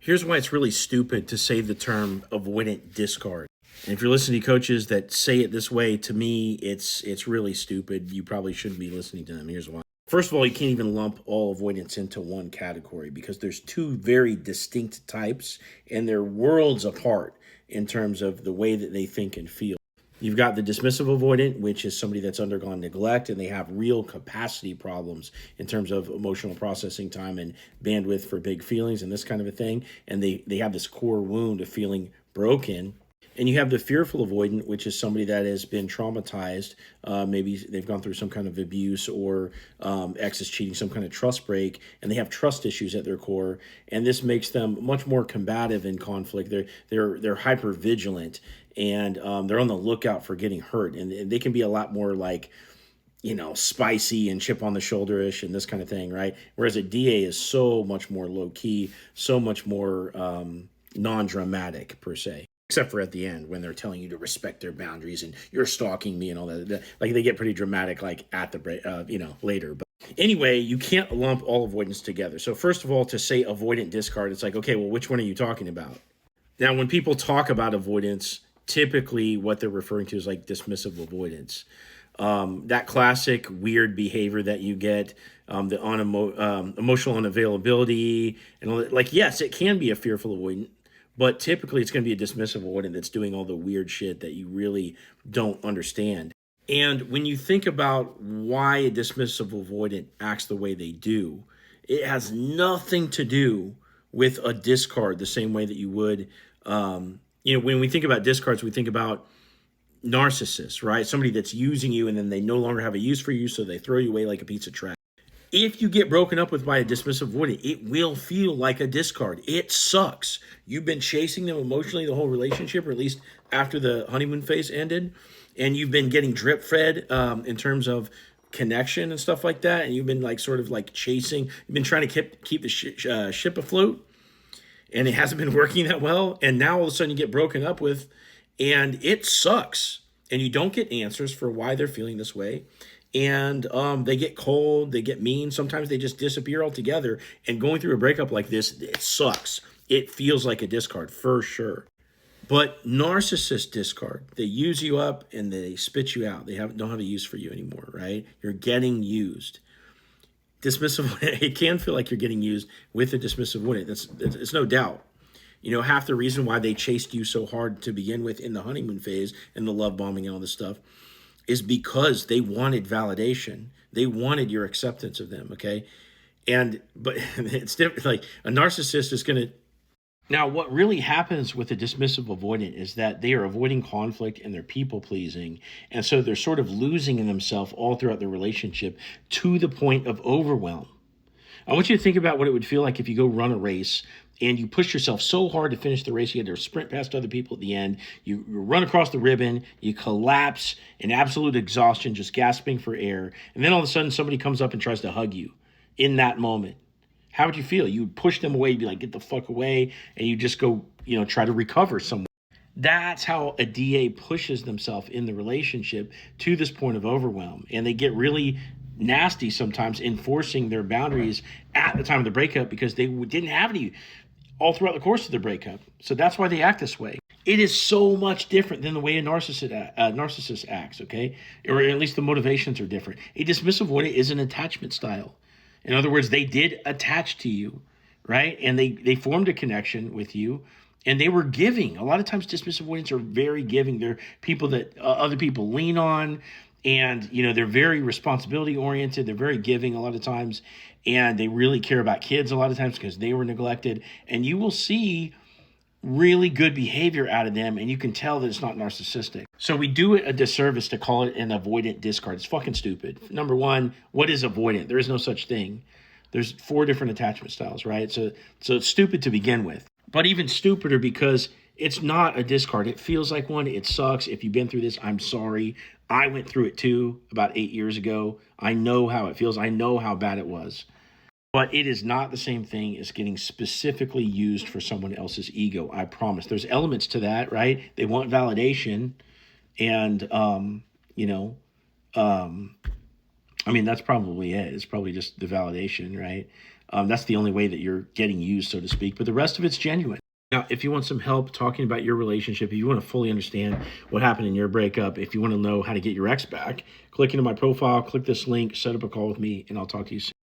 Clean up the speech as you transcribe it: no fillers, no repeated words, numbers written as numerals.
Here's why it's really stupid to say the term avoidant discard. And if you're listening to coaches that say it this way, to me, it's really stupid. You probably shouldn't be listening to them. Here's why. First of all, you can't even lump all avoidance into one category because there's two very distinct types and they're worlds apart in terms of the way that they think and feel. You've got the dismissive avoidant, which is somebody that's undergone neglect and they have real capacity problems in terms of emotional processing time and bandwidth for big feelings and this kind of a thing. And they have this core wound of feeling broken. And you have the fearful avoidant, which is somebody that has been traumatized. Maybe they've gone through some kind of abuse or ex is cheating, some kind of trust break, and they have trust issues at their core. And this makes them much more combative in conflict. They're hyper vigilant and they're on the lookout for getting hurt. And they can be a lot more like, spicy and chip on the shoulder-ish and this kind of thing, right? Whereas a DA is so much more low key, so much more non-dramatic per se. Except for at the end when they're telling you to respect their boundaries and you're stalking me and all that. Like they get pretty dramatic, like at the break, later. But anyway, you can't lump all avoidance together. So first of all, to say avoidant discard, it's like, okay, well, which one are you talking about? Now, when people talk about avoidance, typically what they're referring to is like dismissive avoidance. That classic weird behavior that you get, the emotional unavailability, and all that. Like, yes, it can be a fearful avoidant. But typically it's going to be a dismissive avoidant that's doing all the weird shit that you really don't understand. And when you think about why a dismissive avoidant acts the way they do, it has nothing to do with a discard the same way that you would. When we think about discards, we think about narcissists, right? Somebody that's using you and then they no longer have a use for you, so they throw you away like a piece of trash. If you get broken up with by a dismissive avoidant, it will feel like a discard. It sucks. You've been chasing them emotionally the whole relationship, or at least after the honeymoon phase ended, and you've been getting drip fed in terms of connection and stuff like that, and you've been like sort of like chasing. You've been trying to keep the ship afloat, and it hasn't been working that well. And now all of a sudden you get broken up with, and it sucks, and you don't get answers for why they're feeling this way. And they get cold, they get mean. Sometimes they just disappear altogether. And going through a breakup like this, it sucks. It feels like a discard for sure. But narcissist discard, they use you up and they spit you out. They don't have a use for you anymore, right? You're getting used. Dismissive, it can feel like you're getting used with a dismissive avoidant. It's no doubt. Half the reason why they chased you so hard to begin with in the honeymoon phase and the love bombing and all this stuff is because they wanted validation. They wanted your acceptance of them, okay? But it's different. Like a narcissist is going to... Now, what really happens with a dismissive avoidant is that they are avoiding conflict and they're people-pleasing. And so they're sort of losing in themselves all throughout the relationship to the point of overwhelm. I want you to think about what it would feel like if you go run a race and you push yourself so hard to finish the race, you had to sprint past other people at the end, you run across the ribbon, you collapse in absolute exhaustion, just gasping for air, and then all of a sudden somebody comes up and tries to hug you in that moment. How would you feel? You would push them away, you'd be like, get the fuck away, and you just go, try to recover somewhere. That's how a DA pushes themselves in the relationship to this point of overwhelm, and they get really nasty sometimes enforcing their boundaries at the time of the breakup because they didn't have any all throughout the course of the breakup. So that's why they act this way. It is so much different than the way a narcissist acts, okay? Or at least the motivations are different. A dismissive avoidant is an attachment style. In other words, they did attach to you, right? And they formed a connection with you and they were giving. A lot of times dismissive avoidants are very giving. They're people that other people lean on. And, they're very responsibility oriented. They're very giving a lot of times. And they really care about kids a lot of times because they were neglected. And you will see really good behavior out of them. And you can tell that it's not narcissistic. So we do it a disservice to call it an avoidant discard. It's fucking stupid. Number one, what is avoidant? There is no such thing. There's 4 different attachment styles, right? So it's stupid to begin with. But even stupider because it's not a discard. It feels like one. It sucks. If you've been through this, I'm sorry. I went through it too about 8 years ago. I know how it feels. I know how bad it was. But it is not the same thing as getting specifically used for someone else's ego. I promise. There's elements to that, right? They want validation. And, that's probably it. It's probably just the validation, right? That's the only way that you're getting used, so to speak. But the rest of it's genuine. Now, if you want some help talking about your relationship, if you want to fully understand what happened in your breakup, if you want to know how to get your ex back, click into my profile, click this link, set up a call with me, and I'll talk to you soon.